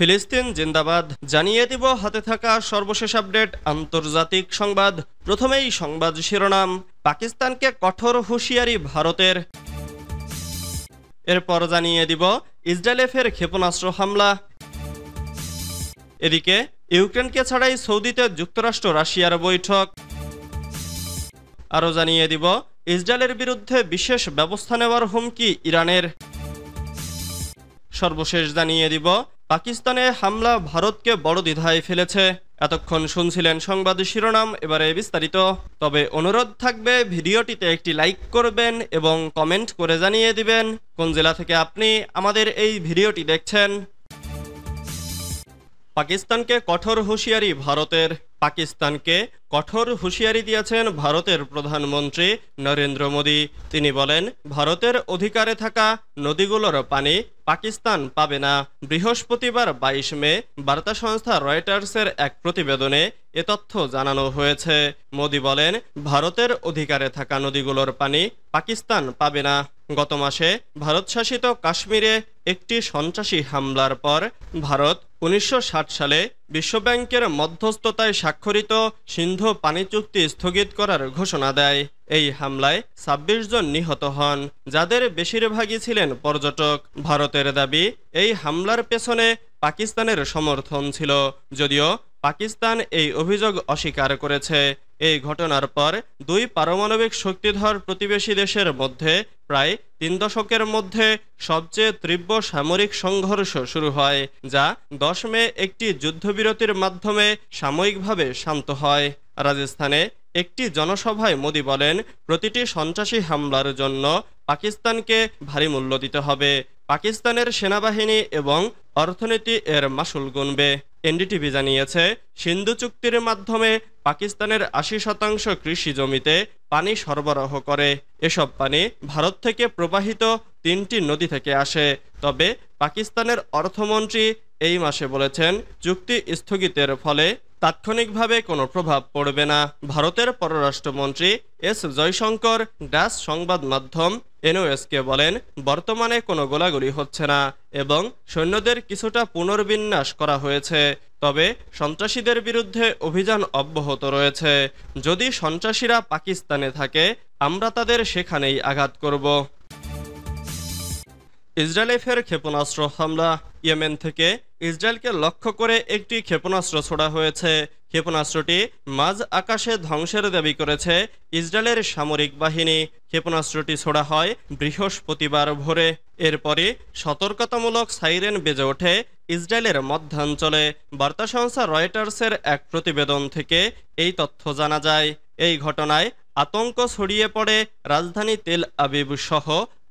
ফিলিস্তিন জিন্দাবাদ জানিয়ে দিব হাতে থাকা সর্বশেষ আপডেট আন্তর্জাতিক সংবাদ। প্রথমেই সংবাদ শিরোনাম, পাকিস্তানকে কঠোর হুঁশিয়ারি ভারতের। এরপর জানিয়ে দিব ইসরায়েলে ফের ক্ষেপণাস্ত্র হামলা। এদিকে ইউক্রেনকে ছাড়াই সৌদিতে যুক্তরাষ্ট্র রাশিয়ার বৈঠক। আরও জানিয়ে দিব ইসরায়েলের বিরুদ্ধে বিশেষ ব্যবস্থা নেওয়ার হুমকি ইরানের। সর্বশেষ জানিয়ে দিব পাকিস্তানে হামলা ভারতকে বড় দ্বিধায় ফেলেছে। এতক্ষণ শুনছিলেন সংবাদ শিরোনাম, এবারে বিস্তারিত। তবে অনুরোধ থাকবে ভিডিওটিতে একটি লাইক করবেন এবং কমেন্ট করে জানিয়ে দিবেন কোন জেলা থেকে আপনি আমাদের এই ভিডিওটি দেখছেন। পাকিস্তানকে কঠোর হুঁশিয়ারি ভারতের। পাকিস্তানকে কঠোর হুঁশিয়ারি দিয়েছেন ভারতের প্রধানমন্ত্রী নরেন্দ্র মোদী। তিনি বলেন, ভারতের অধিকারে থাকা নদীগুলোর পানি পাকিস্তান পাবে না। বৃহস্পতিবার 22 মে বার্তা সংস্থা রয়টার্সের এক প্রতিবেদনে এ তথ্য জানানো হয়েছে। মোদী বলেন, ভারতের অধিকারে থাকা নদীগুলোর পানি পাকিস্তান পাবে না। গত মাসে ভারত শাসিত কাশ্মীরে একটি সন্ত্রাসী হামলার পর ভারত 1960 সালে বিশ্বব্যাংকের মধ্যস্থতায় স্বাক্ষরিত সিন্ধু পানি চুক্তি স্থগিত করার ঘোষণা দেয়। এই হামলায় 26 জন নিহত হন, যাদের বেশিরভাগই ছিলেন পর্যটক। ভারতের দাবি, এই হামলার পেছনে পাকিস্তানের সমর্থন ছিল, যদিও পাকিস্তান এই অভিযোগ অস্বীকার করেছে। এই ঘটনার পর দুই পারমাণবিক শক্তিধর প্রতিবেশী দেশের মধ্যে প্রায় 3 দশকের মধ্যে সবচেয়ে তীব্র সামরিক সংঘর্ষ শুরু হয়, যা 10 মে একটি যুদ্ধবিরতির মাধ্যমে সাময়িকভাবে শান্ত হয়। রাজস্থানে একটি জনসভায় মোদী বলেন, প্রতিটি সন্ত্রাসী হামলার জন্য পাকিস্তানকে ভারী মূল্য দিতে হবে। পাকিস্তানের সেনাবাহিনী এবং অর্থনীতি এর মাসুল গুনবে। এনডিটিভি জানিয়েছে, সিন্ধু চুক্তির মাধ্যমে পাকিস্তানের 80% কৃষি জমিতে পানি সরবরাহ করে। এসব পানি ভারত থেকে প্রবাহিত 3টি নদী থেকে আসে। তবে পাকিস্তানের অর্থমন্ত্রী এই মাসে বলেছেন, চুক্তি স্থগিতের ফলে তাৎক্ষণিকভাবে কোনো প্রভাব পড়বে না। ভারতের পররাষ্ট্রমন্ত্রী এস জয়শঙ্কর ডাচ সংবাদ মাধ্যম এনওএসকে বলেন, বর্তমানে কোনো গোলাগুলি হচ্ছে না এবং সৈন্যদের কিছুটা পুনর্বিন্যাস করা হয়েছে। তবে সন্ত্রাসীদের বিরুদ্ধে অভিযান অব্যাহত রয়েছে। যদি সন্ত্রাসীরা পাকিস্তানে থাকে, আমরা তাদের সেখানেই আঘাত করব। ইসরায়েলে ফের ক্ষেপণাস্ত্র হামলা। ইয়েমেন থেকে ইসরায়েলকে লক্ষ্য করে একটি ক্ষেপণাস্ত্র ছোড়া হয়েছে। ক্ষেপণাস্ত্রটি মাঝ আকাশে ধ্বংসের দাবি করেছে ইসরায়েলের সামরিক বাহিনী। ক্ষেপণাস্ত্রটি ছোড়া হয় বৃহস্পতিবার ভোরে। এরপরই সতর্কতামূলক সাইরেন বেজে ওঠে ইসরায়েলের মধ্যাঞ্চলে। বার্তা সংস্থা রয়টার্সের এক প্রতিবেদন থেকে এই তথ্য জানা যায়। এই ঘটনায় আতঙ্ক ছড়িয়ে পড়ে রাজধানী তেল আবিব সহ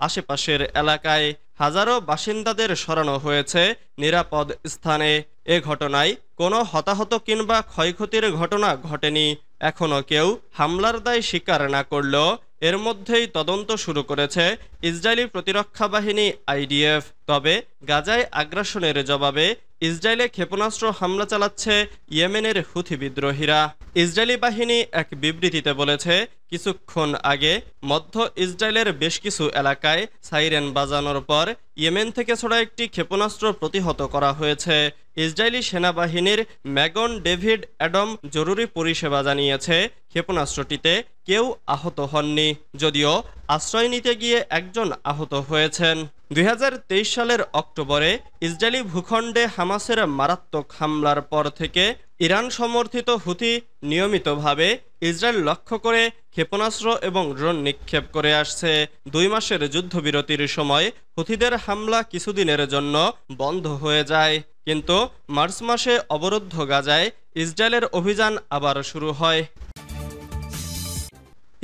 আশেপাশের এলাকায়। হাজারো বাসিন্দাদের সরানো হয়েছে নিরাপদ স্থানে। এ ঘটনায় কোনো হতাহত কিংবা ক্ষয়ক্ষতির ঘটনা ঘটেনি। এখনও কেউ হামলার দায় স্বীকার না করলেও এর মধ্যেই তদন্ত শুরু করেছে ইসরায়েলি প্রতিরক্ষা বাহিনী আইডিএফ। তবে গাজায় আগ্রাসনের জবাবে ইসরায়েলে ক্ষেপণাস্ত্র হামলা চালাচ্ছে ইয়েমেনের হুথি বিদ্রোহীরা। ইসরায়েলি বাহিনী এক বিবৃতিতে বলেছে, কিছুক্ষণ আগে মধ্য ইসরায়েলের বেশ কিছু এলাকায় সাইরেন বাজানোর পর ইয়েমেন থেকে ছোড়া একটি ক্ষেপণাস্ত্র প্রতিহত করা হয়েছে। ইসরায়েলি সেনাবাহিনীর ম্যাগন ডেভিড অ্যাডম জরুরি পরিষেবা জানিয়েছে, ক্ষেপণাস্ত্রটিতে কেউ আহত হননি, যদিও আশ্রয় নিতে গিয়ে একজন আহত হয়েছেন। 2023 সালের অক্টোবরে ইসরায়েলি ভূখণ্ডে হামাসের মারাত্মক হামলার পর থেকে ইরান সমর্থিত হুথি নিয়মিতভাবে ইসরায়েল লক্ষ্য করে ক্ষেপণাস্ত্র এবং ড্রোন নিক্ষেপ করে আসছে। 2 মাসের যুদ্ধবিরতির সময় হুথিদের হামলা কিছুদিনের জন্য বন্ধ হয়ে যায়, কিন্তু মার্চ মাসে অবরুদ্ধ গাজায় ইসরায়েলের অভিযান আবার শুরু হয়।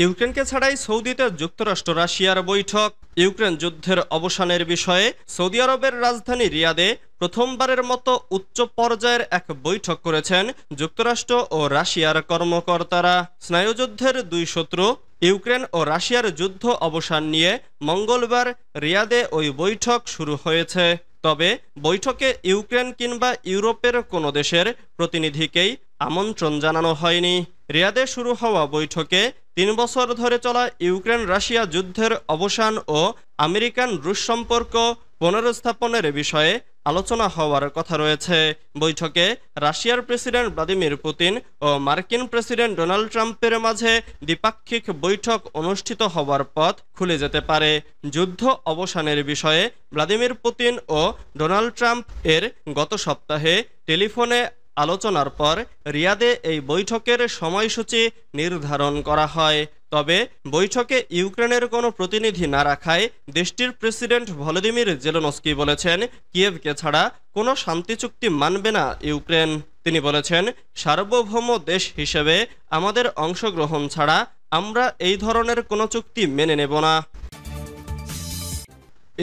ইউক্রেনকে ছাড়াই সৌদিতে যুক্তরাষ্ট্র রাশিয়ার বৈঠক। ইউক্রেন যুদ্ধের অবসানের বিষয়ে সৌদি আরবের রাজধানী রিয়াদে প্রথমবারের মতো উচ্চ পর্যায়ের এক বৈঠক করেছেন যুক্তরাষ্ট্র ও রাশিয়ার কর্মকর্তারা। স্নায়ুযুদ্ধের দুই শত্রু ইউক্রেন ও রাশিয়ার যুদ্ধ অবসান নিয়ে মঙ্গলবার রিয়াদে ওই বৈঠক শুরু হয়েছে। তবে বৈঠকে ইউক্রেন কিংবা ইউরোপের কোনো দেশের প্রতিনিধিকেই আমন্ত্রণ জানানো হয়নি। রিয়াদে শুরু হওয়া বৈঠকে 3 বছর ধরে চলা ইউক্রেন রাশিয়া যুদ্ধের অবসান ও আমেরিকান রুশ সম্পর্ক পুনরুস্থাপনের বিষয়ে আলোচনা হওয়ার কথা রয়েছে। বৈঠকে রাশিয়ার প্রেসিডেন্ট ভ্লাদিমির পুতিন ও মার্কিন প্রেসিডেন্ট ডোনাল্ড ট্রাম্পের মাঝে দ্বিপাক্ষিক বৈঠক অনুষ্ঠিত হওয়ার পথ খুলে যেতে পারে। যুদ্ধ অবসানের বিষয়ে ভ্লাদিমির পুতিন ও ডোনাল্ড ট্রাম্প এর গত সপ্তাহে টেলিফোনে আলোচনার পর রিয়াদে এই বৈঠকের সময়সূচি নির্ধারণ করা হয়। তবে বৈঠকে ইউক্রেনের কোনো প্রতিনিধি না রাখায় দেশটির প্রেসিডেন্ট ভলোদিমির জেলেনস্কি বলেছেন, কিয়েভকে ছাড়া কোনো শান্তি চুক্তি মানবে না ইউক্রেন। তিনি বলেছেন, সার্বভৌম দেশ হিসেবে আমাদের অংশগ্রহণ ছাড়া আমরা এই ধরনের কোনো চুক্তি মেনে নেব না।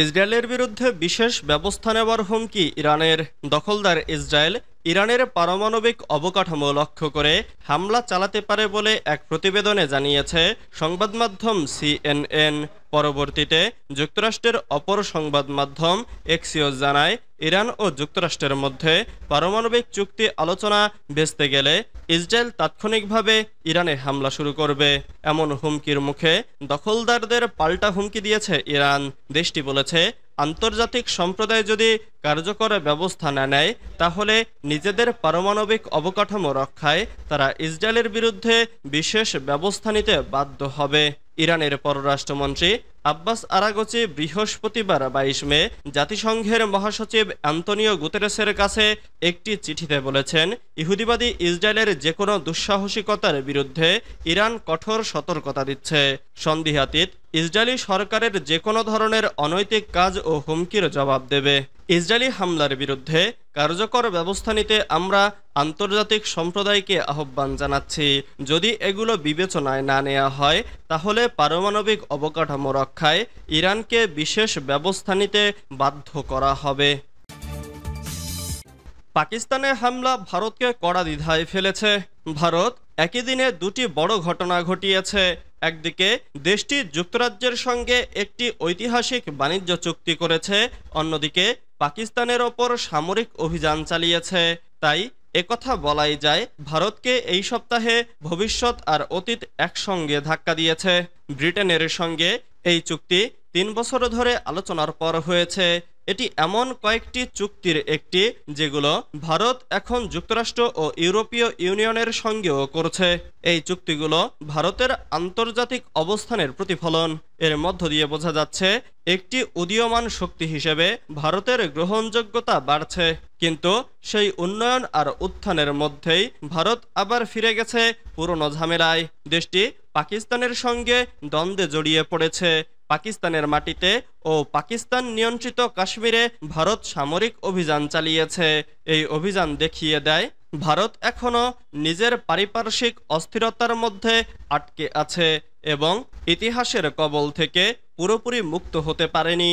ইসরায়েলের বিরুদ্ধে বিশেষ ব্যবস্থা নেওয়ার হুমকি ইরানের। দখলদার ইসরায়েল ইরানের পারমাণবিক অবকাঠামো লক্ষ্য করে হামলা চালাতে পারে বলে এক প্রতিবেদনে জানিয়েছে সংবাদমাধ্যম সিএনএন। পরবর্তীতে যুক্তরাষ্ট্রের অপর সংবাদ মাধ্যম এক্সিওস জানায়, ইরান ও যুক্তরাষ্ট্রের মধ্যে পারমাণবিক চুক্তি আলোচনা ভেস্তে গেলে ইসরায়েল তাৎক্ষণিকভাবে ইরানে হামলা শুরু করবে। এমন হুমকির মুখে দখলদারদের পাল্টা হুমকি দিয়েছে ইরান। দেশটি বলেছে, আন্তর্জাতিক সম্প্রদায় যদি কার্যকর ব্যবস্থা না নেয় তাহলে নিজেদের পারমাণবিক অবকাঠামো রক্ষায় তারা ইসরায়েলের বিরুদ্ধে বিশেষ ব্যবস্থা নিতে বাধ্য হবে। ইরানের পররাষ্ট্রমন্ত্রী আব্বাস আরাগচি বৃহস্পতিবার 22 মে জাতিসংঘের মহাসচিব অ্যান্তনিও গুতেরেসের কাছে একটি চিঠিতে বলেছেন, ইহুদিবাদী ইসরায়েলের যে কোনো দুঃসাহসিকতার বিরুদ্ধে ইরান কঠোর সতর্কতা দিচ্ছে। সন্দেহাতীত ইসরায়েলি সরকারের যে কোনো ধরনের অনৈতিক কাজ ও হুমকির জবাব দেবে। ইসরায়েলি হামলার বিরুদ্ধে কার্যকর ব্যবস্থা নিতে আমরা আন্তর্জাতিক সম্প্রদায়কে আহ্বান জানাচ্ছি। যদি এগুলো বিবেচনায় না নেওয়া হয় তাহলে পারমাণবিক অবকাঠামো রক্ষায় ইরানকে বিশেষ ব্যবস্থা নিতে বাধ্য করা হবে। পাকিস্তানে হামলা ভারতকে কড়া দ্বিধায় ফেলেছে। ভারত একই দিনে দুটি বড় ঘটনা ঘটিয়েছে। একদিকে দেশটি যুক্তরাজ্যের সঙ্গে একটি ঐতিহাসিক বাণিজ্য চুক্তি করেছে, অন্যদিকে পাকিস্তানের ওপর সামরিক অভিযান চালিয়েছে। তাই একথা বলাই যায়, ভারতকে এই সপ্তাহে ভবিষ্যৎ আর অতীত একসঙ্গে ধাক্কা দিয়েছে। ব্রিটেনের সঙ্গে এই চুক্তি 3 বছর ধরে আলোচনার পর হয়েছে। এটি এমন কয়েকটি চুক্তির একটি যেগুলো ভারত এখন যুক্তরাষ্ট্র ও ইউরোপীয় ইউনিয়নের সঙ্গেও করছে। এই চুক্তিগুলো ভারতের আন্তর্জাতিক অবস্থানের প্রতিফলন। এর মধ্য দিয়ে বোঝা যাচ্ছে একটি উদীয়মান শক্তি হিসেবে ভারতের গ্রহণযোগ্যতা বাড়ছে। কিন্তু সেই উন্নয়ন আর উত্থানের মধ্যেই ভারত আবার ফিরে গেছে পুরনো ঝামেলায়। দেশটি পাকিস্তানের সঙ্গে দ্বন্দ্বে জড়িয়ে পড়েছে। পাকিস্তানের মাটিতে ও পাকিস্তান নিয়ন্ত্রিত কাশ্মীরে ভারত সামরিক অভিযান চালিয়েছে। এই অভিযান দেখিয়ে দেয় ভারত এখনো নিজের পারিপার্শ্বিক অস্থিরতার মধ্যে আটকে আছে এবং ইতিহাসের কবল থেকে পুরোপুরি মুক্ত হতে পারেনি।